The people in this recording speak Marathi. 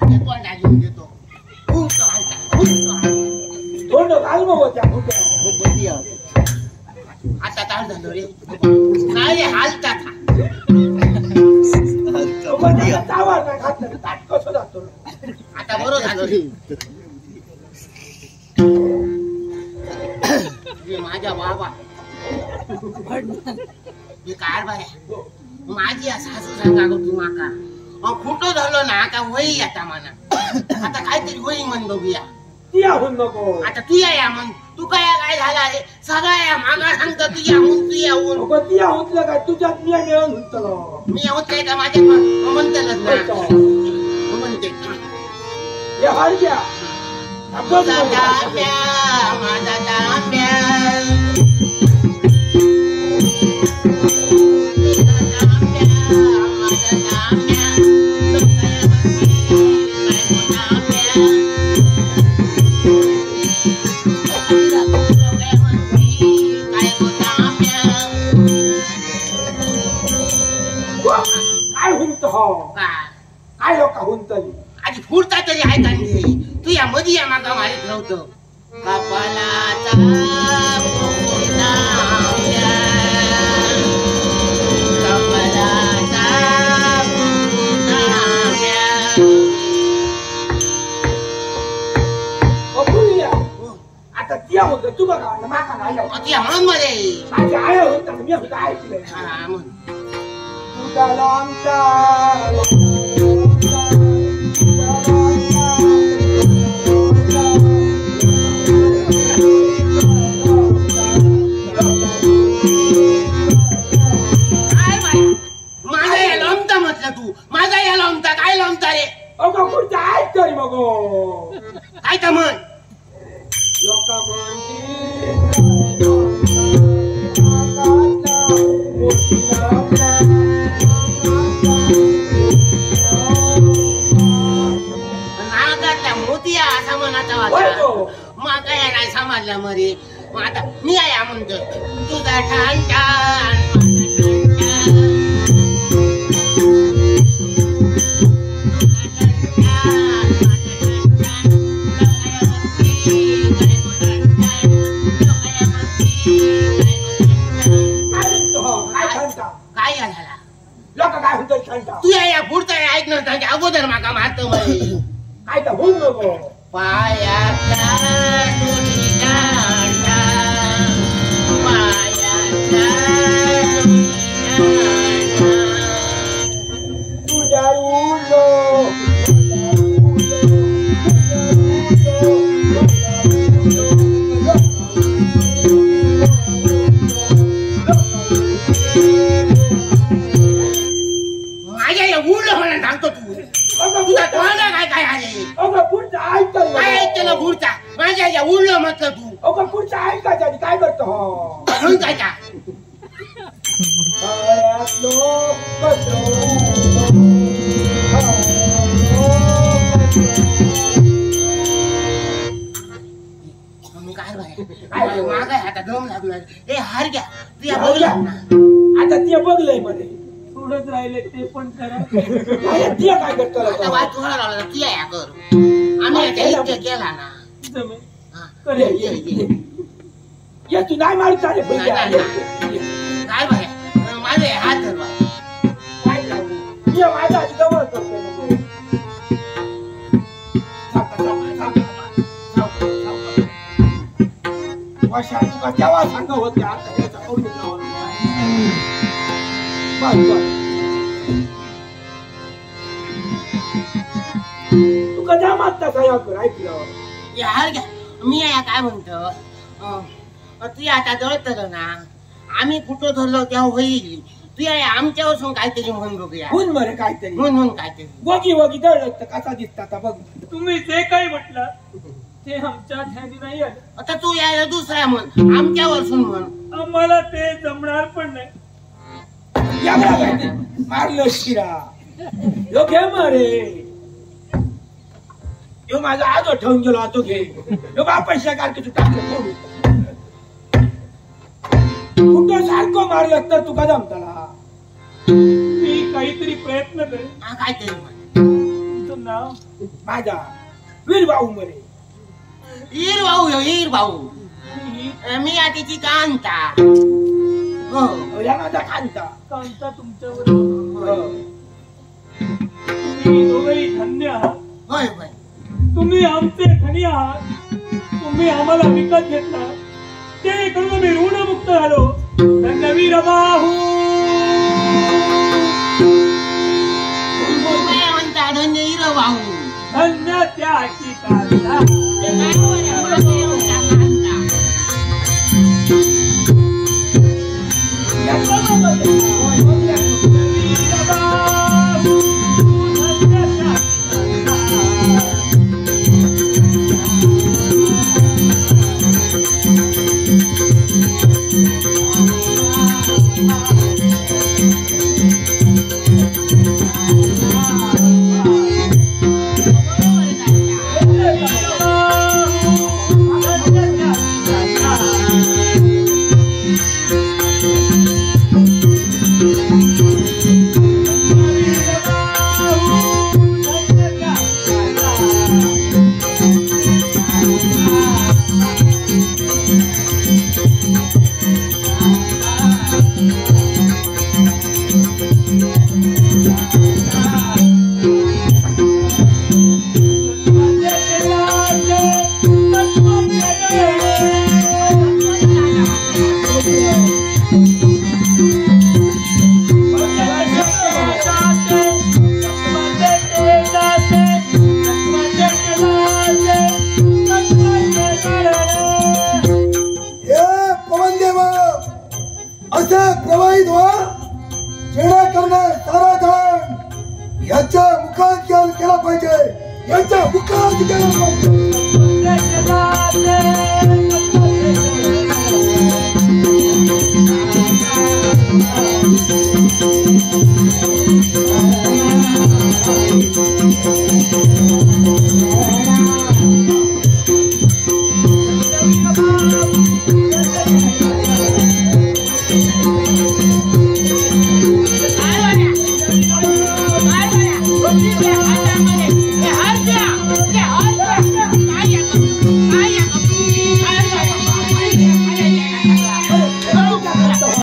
तोंडा घेऊन देतो खूप तोंड घाल मग त्या फुट्या आता काय झालं रे नाही रे हालतात कसं जातो आता बरोबर झालं रे माझ्या बाबा काय बाय माझी सासू सांगा गो तू माका खोटं झालं ना आता होई आता म्हणा आता काहीतरी होई म्हण बघूया आता तू या म्हण तू काय झाला रे सगळा या मागा सांगतो तू याहून तू याहून ती होतलं काय तुझ्यात मी मिळून होत मी होत काय का माझ्या म्हणतेच ना म्हणते माझा तांब्या काय हुंत हो काय लोक हुंतली आधी फुरता तरी आहे का तू या मध्ये या मागा मारित नव्हतं कपालाचा आता तिया होत तू बघा माका नाही म्हणून मध्ये माझी आय होत मी होत ऐकलंय माझा या लोमता म्हटलं तू माझा या लोमता काय लोमता रे अगं पुढचं ऐक तरी मग काय तर म्हण लोक नागातला मोतिया असा म्हणाचा वाटला मग काय नाही समजलं मरे मग आता मी या म्हणतो तुझा ठाण ठाण काय झाला लोक काय म्हणतात शांता तू या पुढचा ऐकणार त्यांच्या अगोदर माका मारतो काय तर होऊ नको पायातला तुझी कांटा पायातला तुझ्या उलो माझ्या या उडलं म्हणून सांगतो तू तुझा तोंडा काय काय आले अगं पुढचं ऐकलं काय ऐकलं पुढचा माझ्या या उडलं म्हटलं तू अगं पुढचं ऐकायचं आणि काय करतो हो म्हणून काय का काय मागाय आता दम लागला ए हार घ्या तू या बघला ना आता ते बघलंय मध्ये थोडंच राहिले ते पण करा ते काय करतो आता वाद थोडा राहिला तू या कर आम्ही आता इतक्या केला ना जमेल ये, ये, ये. या तू नाही मारू चालेल नाही, नाही, नाही. काय बाय माझे हात धर बाय काय करू मी माझ्या आधी जवळ करतोय वर्षा तुका तेव्हा सांग होते आता त्याचा करून तुका द्या मागता सह्या कर ऐकलं हार घ्या मी या काय म्हणतो तू आता जळत ना आम्ही कुठं धरलो तेव्हा होईल तू या आमच्यावर काहीतरी म्हणून बघूया हुन मरे काहीतरी म्हणून काहीतरी वगी वगी दळत तर कसा दिसता आता बघ तुम्ही जे काही म्हटलं ते आमच्या ध्यानी नाही आलं आता तू यायला दुसरा म्हण आमच्यावर सुन म्हण आम्हाला ते जमणार पण नाही मारलं शिरा यो घे मारे यो माझा आजो ठेवून गेलो तो घे यो बा पैसा काढ तू टाकलं फोडू कुठं सारखं मारलं तर तुका जमताला मी काहीतरी प्रयत्न करेन काहीतरी म्हण तुमचं नाव माझा वीर भाऊ म्हणे. हीर भाऊ हीर भाऊ मी आधीची कांता. हो या माझा कांता. कांता तुमच्यावर तुम्ही दोघेही धन्य आहात. होय होय तुम्ही आमचे धनी आहात. तुम्ही आम्हाला विकत घेतला ते करून मी ऋणमुक्त झालो. धन्य वीर बाहू. काय म्हणता धन्य हीर भाऊ. धन्य त्याची कांता. Yeah.